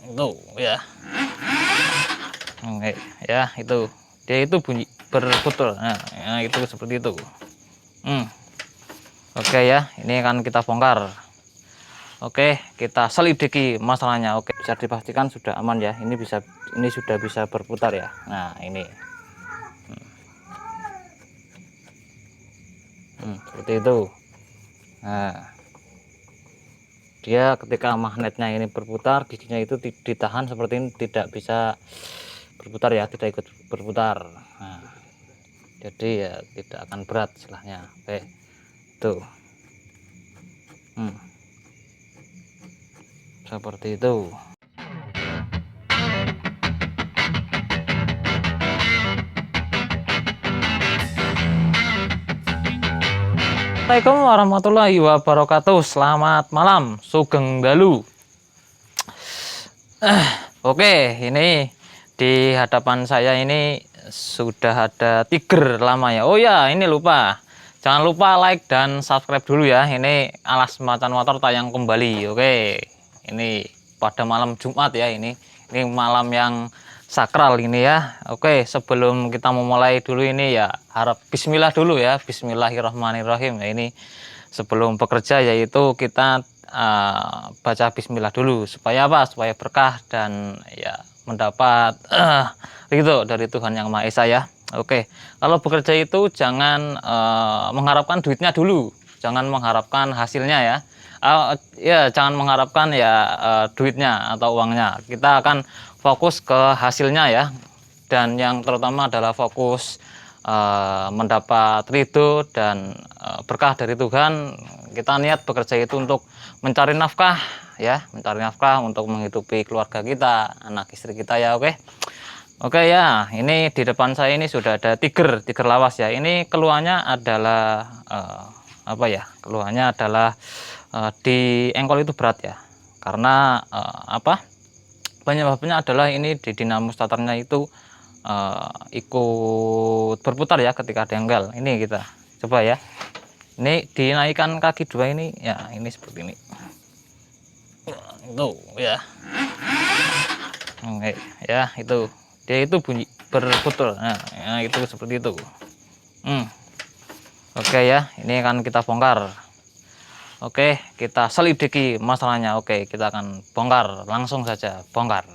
Itu ya. Oke, ya itu. Dia itu bunyi berputar. Nah, itu seperti itu. Oke ya, ini akan kita bongkar. Oke, kita selidiki masalahnya. Oke, bisa dipastikan sudah aman ya. Ini sudah bisa berputar ya. Nah, ini. Seperti itu. Nah, dia ketika magnetnya ini berputar, giginya itu ditahan seperti ini, tidak bisa berputar ya, tidak ikut berputar. Nah, jadi ya tidak akan berat istilahnya. Oke, tuh. Seperti itu. Assalamualaikum warahmatullahi wabarakatuh. Selamat malam, Sugeng Dalu. Oke, ini di hadapan saya ini sudah ada Tiger lama ya. Oh ya, ini lupa. Jangan lupa like dan subscribe dulu ya. Ini Alas Macan Motor tayang kembali. Oke. Ini pada malam Jumat ya ini. Ini malam yang sakral ini ya. Oke, sebelum kita memulai dulu ini ya harap bismillah dulu ya. Bismillahirrahmanirrahim. Ya, ini sebelum bekerja yaitu kita baca bismillah dulu supaya apa? Supaya berkah dan ya mendapat ridho dari Tuhan Yang Maha Esa ya. Oke, kalau bekerja itu jangan mengharapkan duitnya dulu, jangan mengharapkan hasilnya ya. Ya jangan mengharapkan ya duitnya atau uangnya. Kita akan fokus ke hasilnya ya. Dan yang terutama adalah fokus mendapat ridho dan berkah dari Tuhan. Kita niat bekerja itu untuk mencari nafkah ya, mencari nafkah untuk menghidupi keluarga kita, anak istri kita ya. Oke ya, ini di depan saya ini sudah ada tiger lawas ya. Ini keluhannya adalah apa ya? Keluhannya adalah di engkol itu berat ya. Karena apa? Penyebabnya adalah ini di dinamo starternya itu ikut berputar ya ketika denggal. Ini kita coba ya. Ini dinaikkan kaki dua ini ya, ini seperti ini. Itu ya. Oke, ya itu. Dia itu bunyi berputar. Nah, itu seperti itu. Oke ya, ini akan kita bongkar. Oke, kita selidiki masalahnya. Oke, kita akan bongkar, langsung saja bongkar.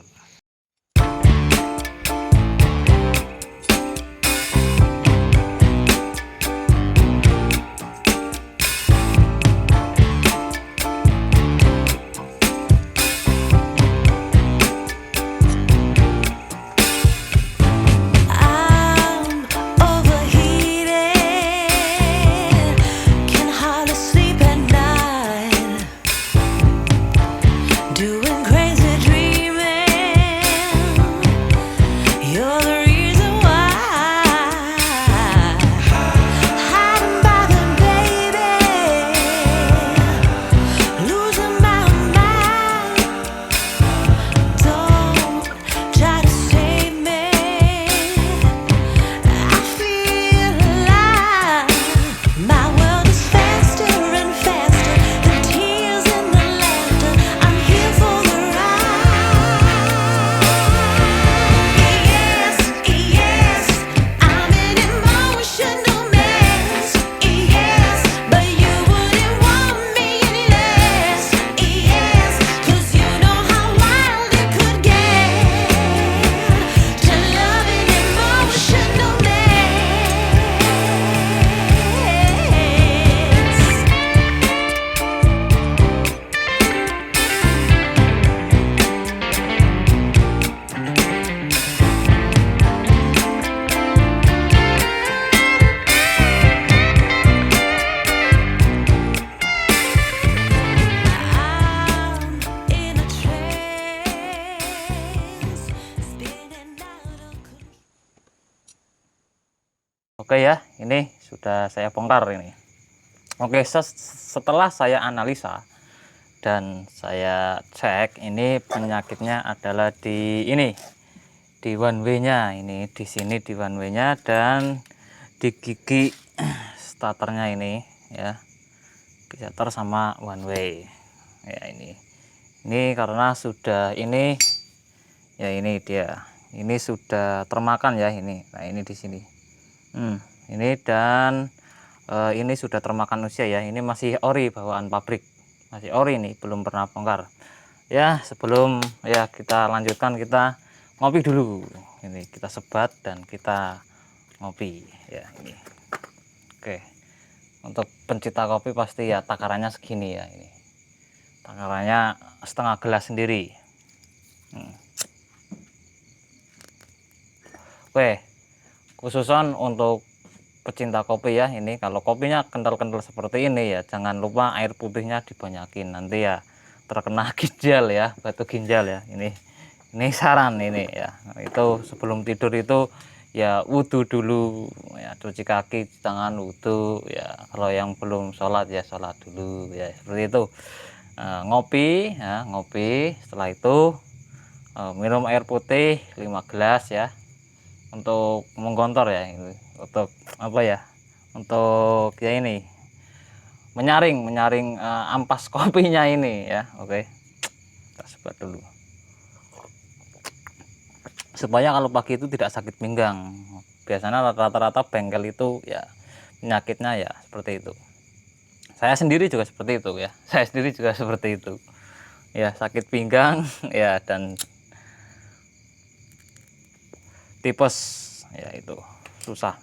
Oke ya, ini sudah saya bongkar ini. Oke, setelah saya analisa dan saya cek, ini penyakitnya adalah di ini, di one way-nya ini, di sini di one way-nya dan di gigi starternya ini ya, gigi starter sama one way ya ini. Ini karena sudah ini ya, ini dia. Ini sudah termakan ya ini. Nah, ini di sini. Ini dan ini sudah termakan usia ya. Ini masih ori bawaan pabrik. Masih ori nih, belum pernah bongkar. Ya, sebelum ya kita lanjutkan, kita ngopi dulu. Ini kita sebat dan kita ngopi ya ini. Oke. Untuk pencinta kopi pasti ya takarannya segini ya ini. Takarannya setengah gelas sendiri. Oke, khususan untuk pecinta kopi ya, ini kalau kopinya kental-kental seperti ini ya, jangan lupa air putihnya dibanyakin, nanti ya terkena ginjal ya, batu ginjal ya. Ini saran ini ya. Itu sebelum tidur itu ya wudhu dulu ya, cuci kaki, tangan, wudhu ya. Kalau yang belum sholat ya sholat dulu ya, seperti itu. Ngopi ya, ngopi. Setelah itu minum air putih 5 gelas ya, untuk menggontor ya, ini untuk apa ya, untuk ya ini menyaring ampas kopinya ini ya. Oke, kita sebat dulu supaya kalau pagi itu tidak sakit pinggang. Biasanya rata-rata bengkel itu ya penyakitnya ya seperti itu. Saya sendiri juga seperti itu ya, saya sendiri juga seperti itu ya, sakit pinggang ya, dan tipes ya, itu susah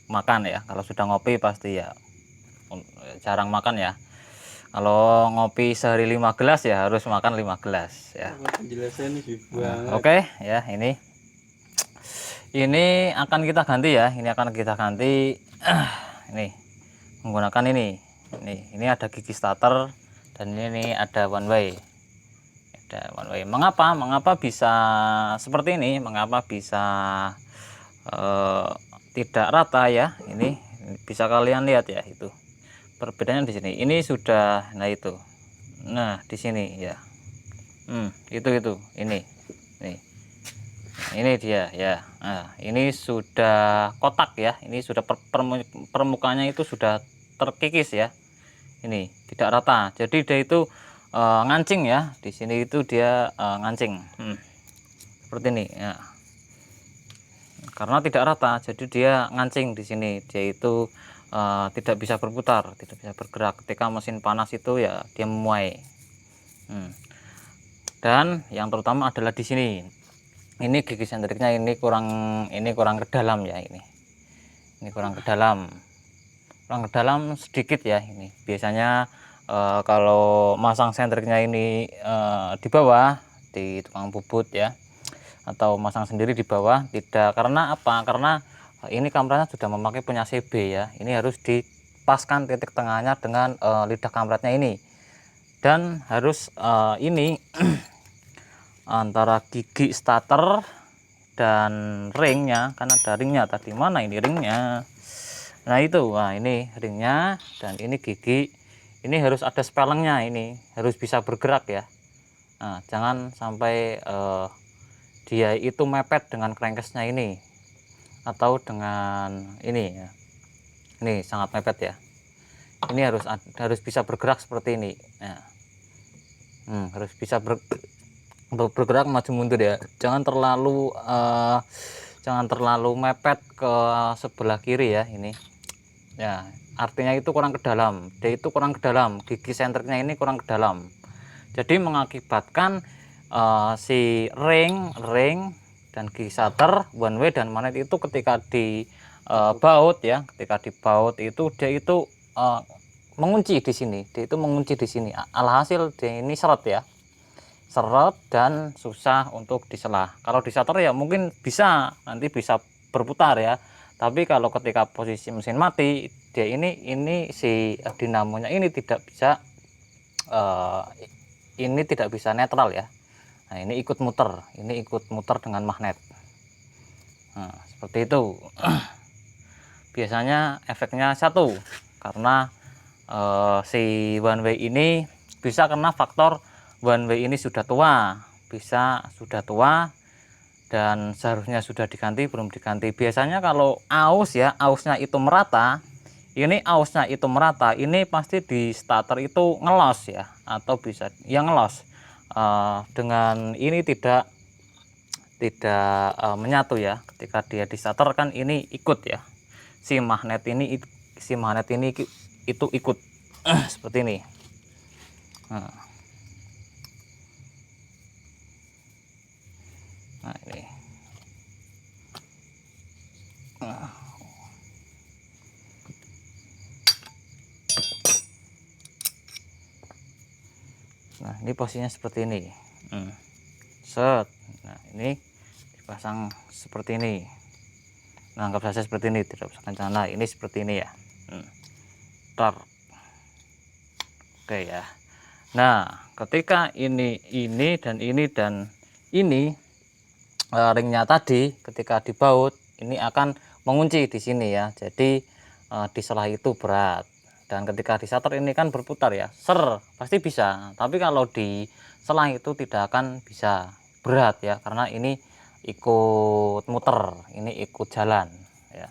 makan ya. Kalau sudah ngopi pasti ya jarang makan ya. Kalau ngopi sehari 5 gelas ya harus makan 5 gelas ya. Penjelasannya sih banget. Oke ya, ini akan kita ganti ya, ini akan kita ganti ini menggunakan ini ada gigi starter, dan ini ada one way. Mengapa bisa seperti ini, mengapa bisa tidak rata ya, ini bisa kalian lihat ya, itu perbedaannya di sini. Ini sudah, nah itu, nah di sini ya, itu ini nih, ini dia ya. Nah, ini sudah kotak ya, ini sudah permukaannya itu sudah terkikis ya, ini tidak rata, jadi dia itu ngancing ya, di sini itu dia ngancing seperti ini ya. Karena tidak rata, jadi dia ngancing di sini, dia itu tidak bisa berputar, tidak bisa bergerak. Ketika mesin panas itu ya dia memuai. Dan yang terutama adalah di sini, ini gigi sentriknya ini kurang ke dalam ya, ini kurang ke dalam sedikit ya. Ini biasanya kalau masang sentriknya ini di bawah, di tukang bubut ya, atau masang sendiri di bawah, tidak. Karena apa? Karena ini kampretnya sudah memakai punya CB ya, ini harus dipaskan titik tengahnya dengan lidah kampretnya ini, dan harus ini antara gigi starter dan ringnya, kan ada ringnya tadi, mana ini ringnya, nah itu, nah ini ringnya dan ini gigi, ini harus ada spelengnya, ini harus bisa bergerak ya. Nah, jangan sampai dia itu mepet dengan crankcase-nya ini, atau dengan ini ya, ini sangat mepet ya. Ini harus bisa bergerak seperti ini ya. Harus bisa bergerak maju mundur ya, jangan terlalu mepet ke sebelah kiri ya, ini ya, artinya itu kurang ke dalam, dia itu kurang ke dalam, gigi sentriknya ini kurang ke dalam, jadi mengakibatkan si ring dan gigi starter, one way dan magnet itu ketika di baut ya, ketika dibaut itu dia itu mengunci di sini, alhasil dia ini seret dan susah untuk disela. Kalau di starter ya mungkin nanti bisa berputar ya, tapi kalau ketika posisi mesin mati, dia ini si dinamonya ini tidak bisa netral ya. Nah, ini ikut muter dengan magnet. Nah, seperti itu. Biasanya efeknya satu, karena si one way ini bisa kena faktor one way ini sudah tua, dan seharusnya sudah diganti, belum diganti. Biasanya kalau ausnya itu merata, ini pasti di starter itu ngelos ya, atau bisa yang ngelos, dengan ini tidak menyatu ya. Ketika dia di starter kan ini ikut ya, si magnet ini itu ikut seperti ini. Nah ini nah ini posisinya seperti ini. Set. Nah ini dipasang seperti ini. Nah anggap saja seperti ini, tidak usah kencang. Nah ini seperti ini ya. Tar. Oke ya. Nah ketika ini dan ini ringnya tadi ketika dibaut ini akan mengunci di sini ya. Jadi di selah itu berat, dan ketika di starter ini kan berputar ya, pasti bisa. Tapi kalau di selah itu tidak akan bisa, berat ya, karena ini ikut muter, ini ikut jalan ya.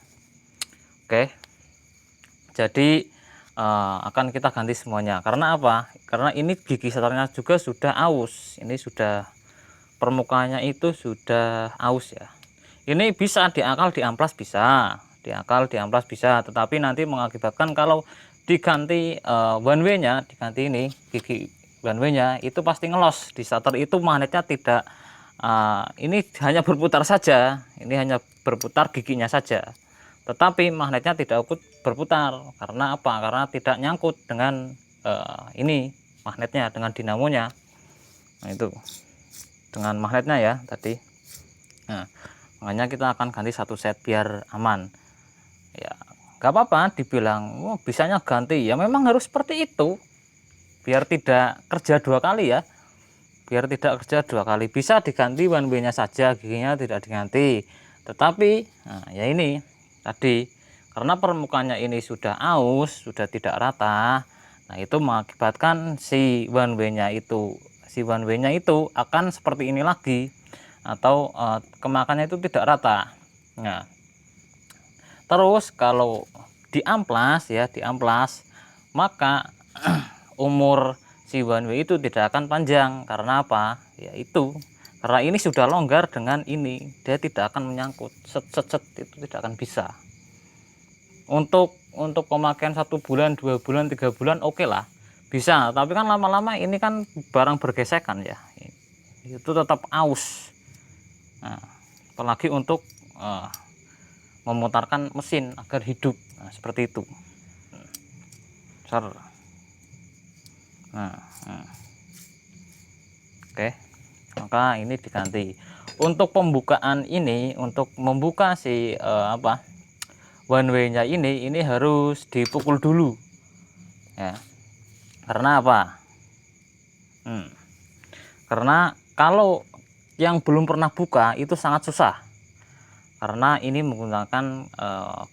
Oke, jadi akan kita ganti semuanya. Karena apa? Karena ini gigi starternya juga sudah aus, ini sudah permukaannya itu sudah aus ya. Ini bisa diakal diamplas, bisa, tetapi nanti mengakibatkan kalau diganti one way nya, diganti ini gigi one way nya itu pasti ngelos di starter itu, magnetnya tidak ini hanya berputar saja, ini hanya berputar giginya saja, tetapi magnetnya tidak ikut berputar. Karena apa? Karena tidak nyangkut dengan ini magnetnya, dengan dinamonya. Nah itu dengan magnetnya ya tadi. Nah makanya kita akan ganti satu set biar aman ya. Gak apa-apa dibilang bisanya ganti ya, memang harus seperti itu biar tidak kerja dua kali ya, bisa diganti one way nya saja, giginya tidak diganti. Tetapi nah ya ini tadi, karena permukaannya ini sudah aus, sudah tidak rata, nah itu mengakibatkan si one way nya itu akan seperti ini lagi, atau kemakannya itu tidak rata. Nah terus kalau diamplas ya, maka umur si one way itu tidak akan panjang. Karena apa? Ya itu karena ini sudah longgar dengan ini, dia tidak akan menyangkut, set itu tidak akan bisa. Untuk pemakaian 1 bulan, 2 bulan, 3 bulan oke lah bisa, tapi kan lama-lama ini kan barang bergesekan ya, itu tetap aus. Nah, apalagi untuk memutarkan mesin agar hidup, nah, seperti itu. Oke, maka ini diganti. Untuk pembukaan ini, untuk membuka si one way nya ini harus dipukul dulu ya. Karena apa? Karena kalau yang belum pernah buka itu sangat susah, karena ini menggunakan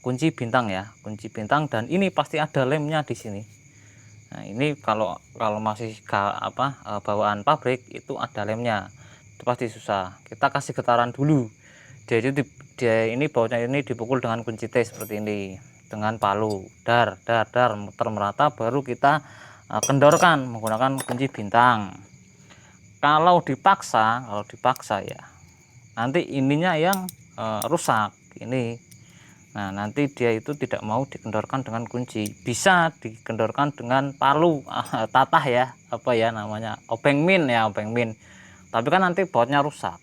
kunci bintang ya, kunci bintang, dan ini pasti ada lemnya di sini. Nah ini kalau masih bawaan pabrik itu ada lemnya, itu pasti susah. Kita kasih getaran dulu, dia ini bautnya ini dipukul dengan kunci T seperti ini, dengan palu dar muter merata, baru kita kendorkan menggunakan kunci bintang. Kalau dipaksa ya nanti ininya yang rusak ini. Nah nanti dia itu tidak mau dikendorkan dengan kunci, bisa dikendorkan dengan palu tatah ya, apa ya namanya, obeng min. Tapi kan nanti bautnya rusak.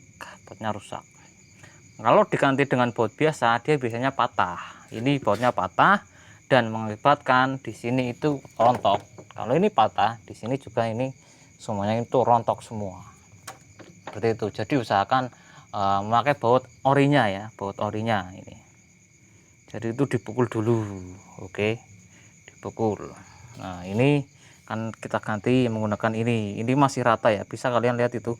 Kalau diganti dengan baut biasa, dia biasanya patah. Ini bautnya patah dan mengakibatkan di sini itu rontok. Kalau ini patah, di sini juga ini semuanya itu rontok semua. Seperti itu. Jadi usahakan memakai baut orinya ya, ini. Jadi itu dipukul dulu, oke, dipukul. Nah ini kan kita ganti menggunakan ini masih rata ya, bisa kalian lihat itu.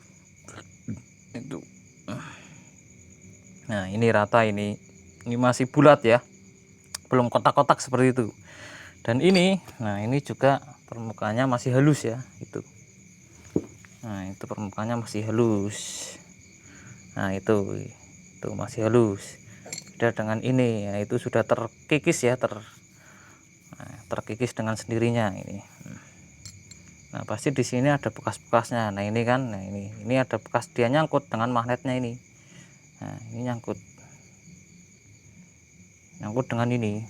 Nah ini rata, ini masih bulat ya, belum kotak-kotak seperti itu. Dan ini, nah ini juga permukaannya masih halus ya, itu. Nah itu permukaannya masih halus. Nah itu masih halus. Beda dengan ini ya, itu sudah terkikis ya, terkikis dengan sendirinya ini. Nah pasti di sini ada bekas-bekasnya. Nah ini kan, nah ini ada bekas dia nyangkut dengan magnetnya ini. Nah ini nyangkut dengan ini,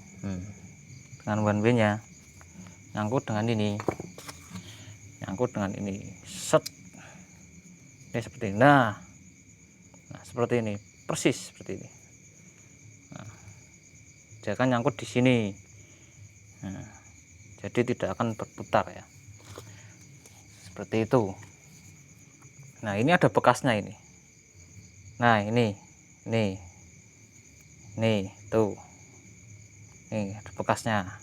dengan one way nya, nyangkut dengan ini, set. Ini seperti ini. Nah seperti ini, persis seperti ini. Nah, dia akan nyangkut di sini. Nah, jadi tidak akan berputar ya, seperti itu. Nah ini ada bekasnya ini. Nah ini tuh, nih ada bekasnya.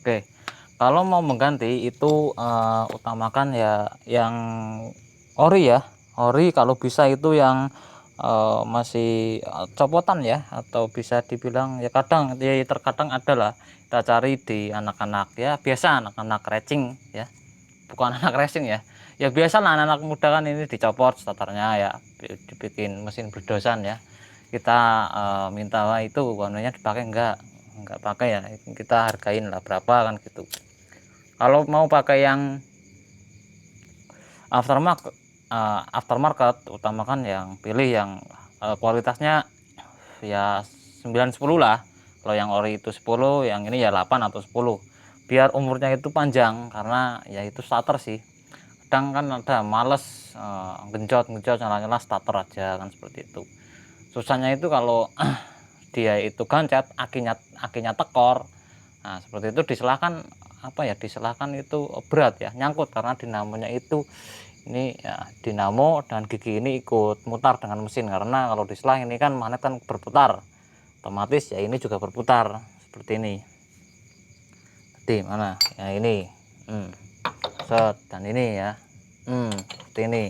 Oke, kalau mau mengganti itu utamakan ya yang ori ya, ori. Kalau bisa itu yang masih copotan ya, atau bisa dibilang ya kadang ya terkadang adalah kita cari di anak-anak ya, biasa anak-anak racing ya, bukan anak racing ya, ya biasa lah anak-anak muda kan ini dicopot starternya ya, dibikin mesin berdosan ya. Kita minta wah itu warnanya dipakai enggak pakai ya, kita hargain lah berapa kan gitu. Kalau mau pakai yang aftermarket utamakan yang pilih yang kualitasnya ya 9-10 lah. Kalau yang ori itu 10, yang ini ya 8 atau 10, biar umurnya itu panjang. Karena ya itu starter sih, kadang kan ada males genjot nyala starter aja kan, seperti itu. Susahnya itu kalau dia itu gancet, akinya tekor. Nah seperti itu disalahkan apa ya, disalahkan itu berat ya, nyangkut karena dinamonya itu ini ya, dinamo dan gigi ini ikut mutar dengan mesin. Karena kalau diselah ini kan magnet kan berputar, otomatis ya ini juga berputar seperti ini. Di mana ya ini set, dan ini ya seperti ini.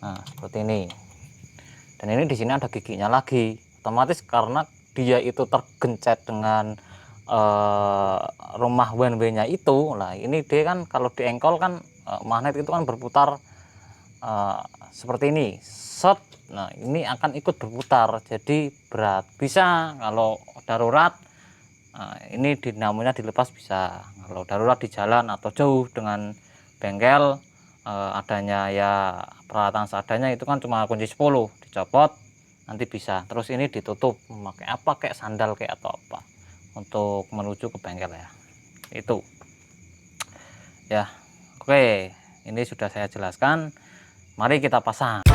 Nah seperti ini, dan ini di sini ada giginya lagi, otomatis karena dia itu tergencet dengan rumah one way nya itu. Nah ini dia kan kalau diengkol kan magnet itu kan berputar seperti ini, set. Nah ini akan ikut berputar, jadi berat. Bisa kalau darurat ini dinamonya dilepas bisa. Kalau darurat di jalan atau jauh dengan bengkel, adanya ya peralatan seadanya itu kan cuma kunci 10 dicopot nanti bisa. Terus ini ditutup memakai apa, kayak sandal kayak atau apa, untuk menuju ke bengkel ya itu ya. Oke, ini sudah saya jelaskan, mari kita pasang.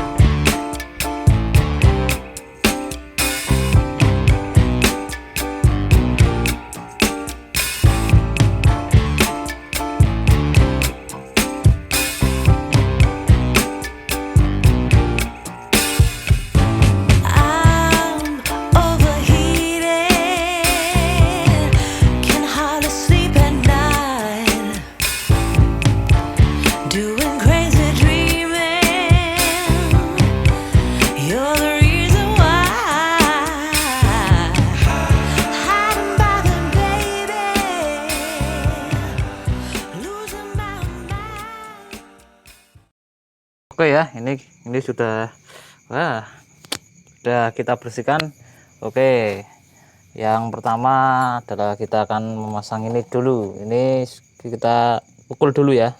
Oke ya, ini sudah sudah kita bersihkan. Oke, yang pertama adalah kita akan memasang ini dulu. Ini kita pukul dulu ya,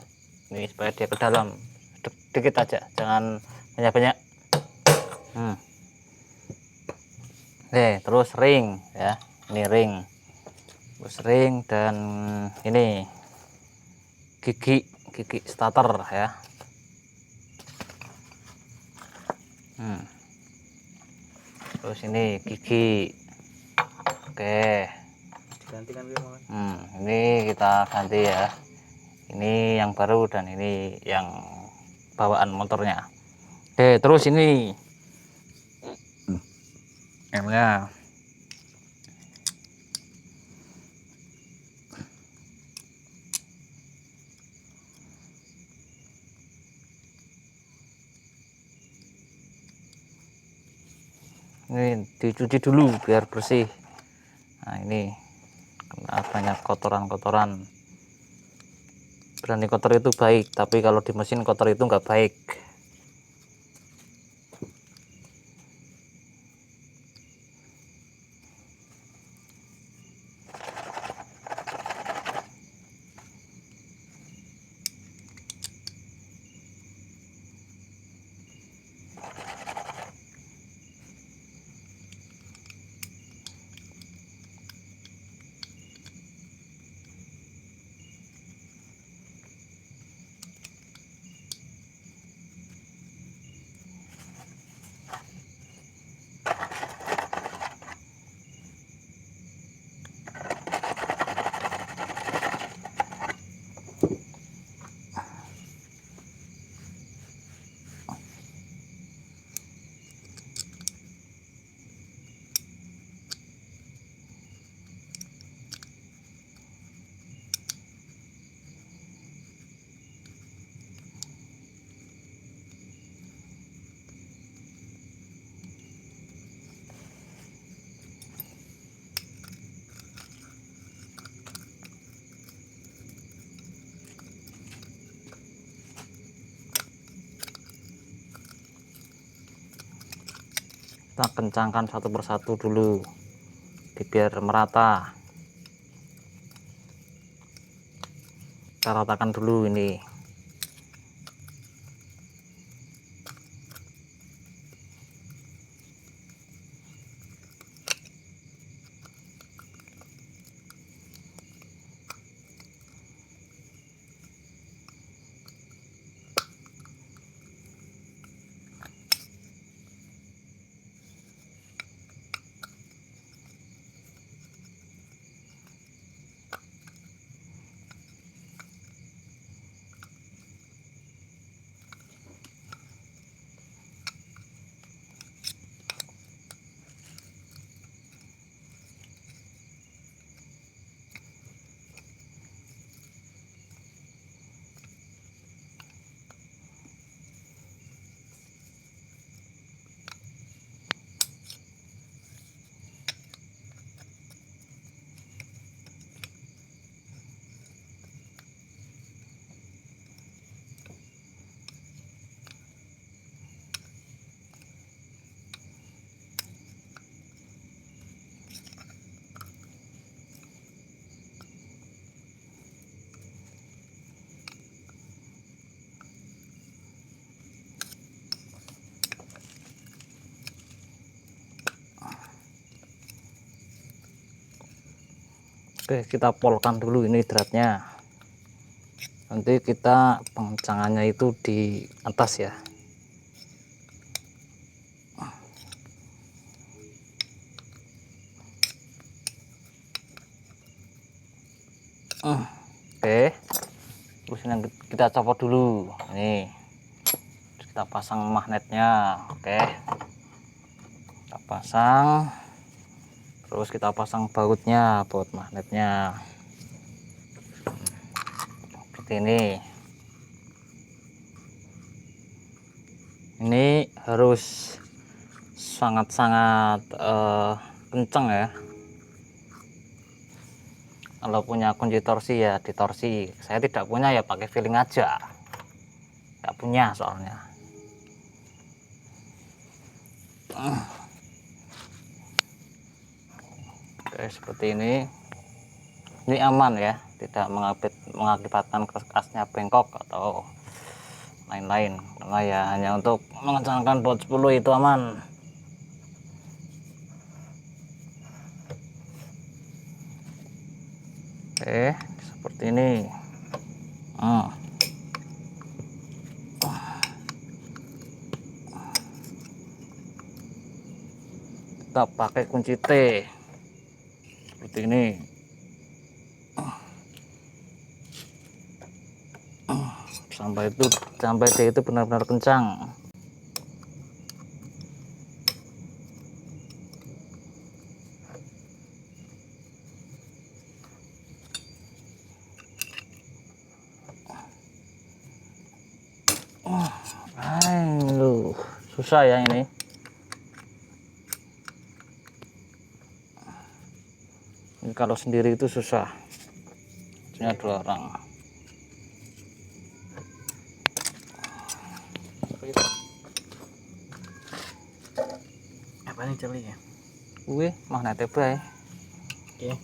ini supaya dia ke dalam sedikit aja, jangan banyak-banyak. Oke, terus ring ya, ini ring, terus ring, dan ini gigi starter ya. Terus ini gigi. Oke, Diganti kan ini kita ganti ya, ini yang baru dan ini yang bawaan motornya. Oke, terus ini remnya. Ini dicuci dulu biar bersih. Nah ini kena banyak kotoran-kotoran. Berani kotor itu baik, tapi kalau di mesin kotor itu nggak baik. Kita kencangkan satu persatu dulu biar merata. Kita ratakan dulu ini. Oke, kita polkan dulu ini dratnya. Nanti kita pengencangannya itu di atas ya. Oke, terus yang kita copot dulu ini. Terus kita pasang magnetnya. Oke, kita pasang. Terus kita pasang bautnya, baut magnetnya seperti ini harus sangat-sangat kenceng ya. Kalau punya kunci torsi ya ditorsi, saya tidak punya ya pakai feeling aja, nggak punya soalnya. Oke, seperti ini aman ya, tidak mengakibatkan kerasnya bengkok atau lain-lain, karena ya hanya untuk mengencangkan baut 10 itu aman. Oke, seperti ini. Kita pakai kunci T seperti ini. Sampai D itu benar-benar kencang. Aduh, susah ya ini. Ini kalau sendiri itu susah. Hanya 2 orang. Apa nih celi ya? Wih, magnetnya bae. Oke.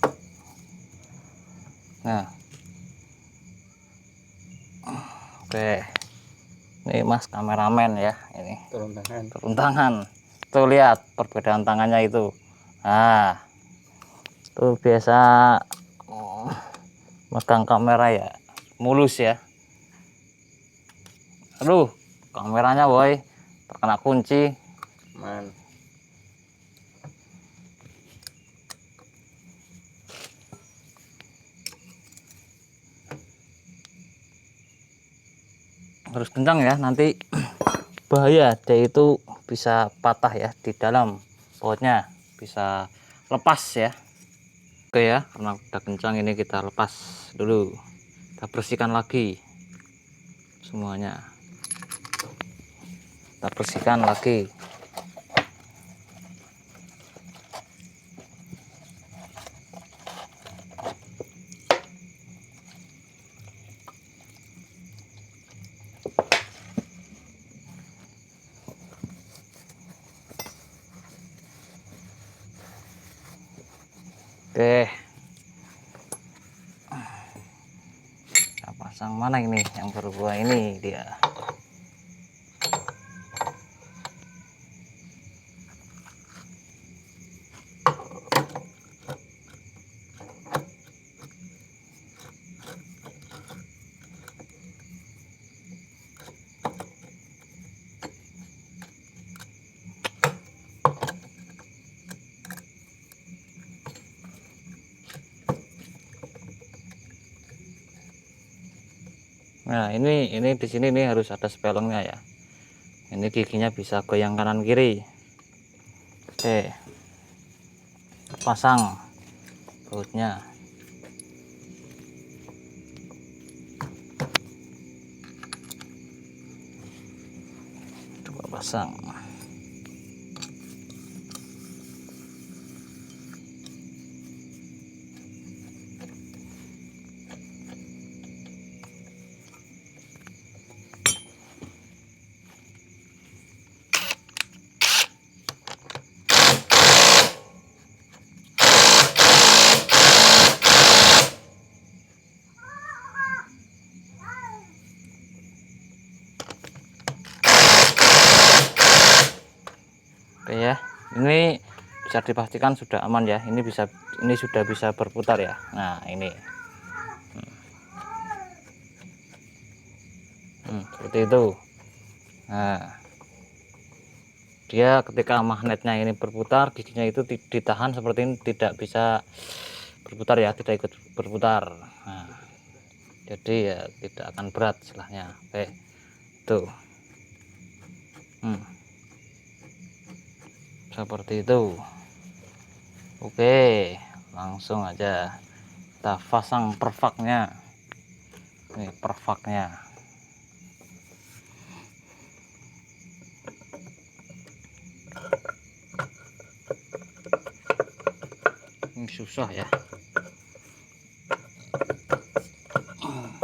Nah. Oke. Ini Mas kameramen ya, ini. Turun tangan. Tuh lihat perbedaan tangannya itu. Nah, tuh biasa megang kamera ya, mulus ya. Aduh, kameranya boy terkena kunci. Man. Harus kencang ya, nanti bahaya dia itu bisa patah ya di dalam, bautnya bisa lepas ya. Oke ya, karena udah kencang ini kita lepas dulu, kita bersihkan lagi semuanya, kita bersihkan lagi. Oke, kita pasang mana ini yang berbuah ini dia. Nah, ini di sini nih harus ada spelongnya ya. Ini giginya bisa goyang kanan kiri. Oke, pasang bautnya. Coba pasang. Oke ya, ini bisa dipastikan sudah aman ya. Ini sudah bisa berputar ya. Nah, ini seperti itu. Nah, dia ketika magnetnya ini berputar, giginya itu ditahan seperti ini, tidak bisa berputar ya, tidak ikut berputar. Nah, jadi ya tidak akan berat istilahnya. Oke, tuh. Seperti itu. Oke, langsung aja kita pasang perfaknya. Ini perfaknya. Ini susah ya.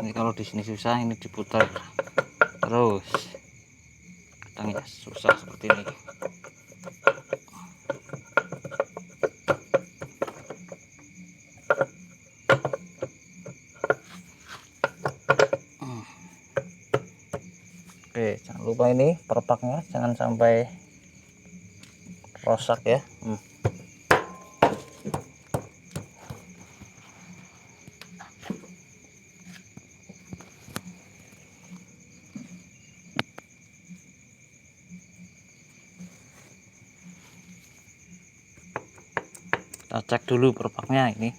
Ini kalau di sini susah, ini diputar terus. Kadang ya susah seperti ini. Oke, jangan lupa ini perpaknya jangan sampai rusak ya. Kita cek dulu perpaknya ini.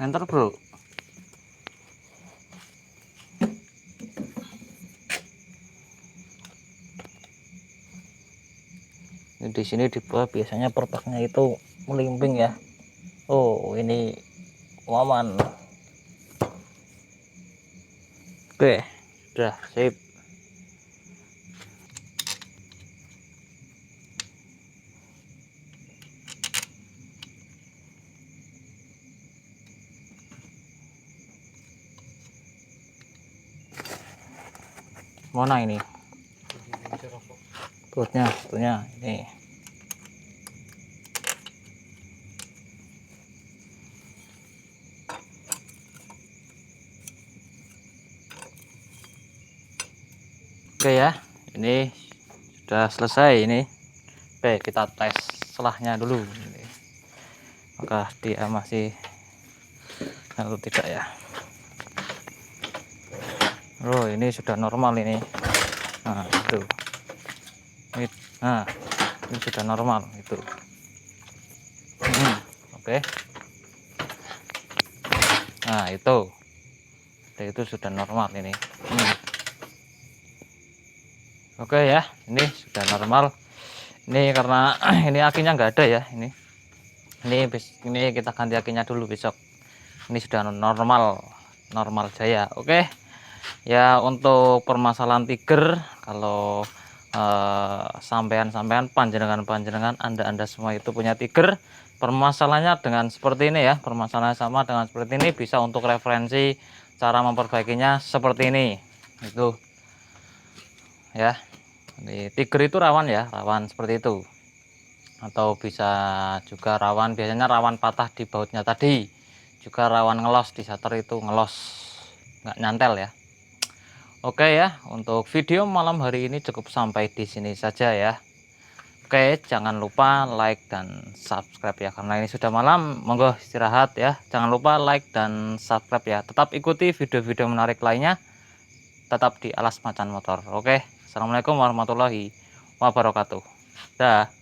Enter bro. Di sini di bawah biasanya perpaknya itu melimping ya. Oh, ini aman. Oke, sudah sip. Mana ini? Tutnya ini. Oke ya, ini sudah selesai ini. Oke, kita tes selahnya dulu. Apakah dia masih atau tidak ya? Oh, ini sudah normal ini. Nah, itu. Nah, ini sudah normal itu. Oke. Nah, itu sudah normal ini. Oke ya, ini sudah normal. Ini karena ini akinya nggak ada ya ini. Ini kita ganti akinya dulu besok. Ini sudah normal jaya. Oke. Ya, untuk permasalahan tiger, kalau sampean panjenengan Anda semua itu punya tiger, permasalahannya dengan seperti ini ya, permasalahan sama dengan seperti ini, bisa untuk referensi cara memperbaikinya seperti ini. Itu ya. Tiger itu rawan ya, rawan seperti itu. atau bisa juga rawan, biasanya rawan patah di bautnya tadi, juga rawan ngelos di starter itu, ngelos nggak nyantel ya. Oke ya, untuk video malam hari ini cukup sampai di sini saja ya. Oke, jangan lupa like dan subscribe ya, karena ini sudah malam. Monggo istirahat ya. Jangan lupa like dan subscribe ya. Tetap ikuti video-video menarik lainnya, tetap di Alas Macan Motor. Oke, assalamualaikum warahmatullahi wabarakatuh. Dah.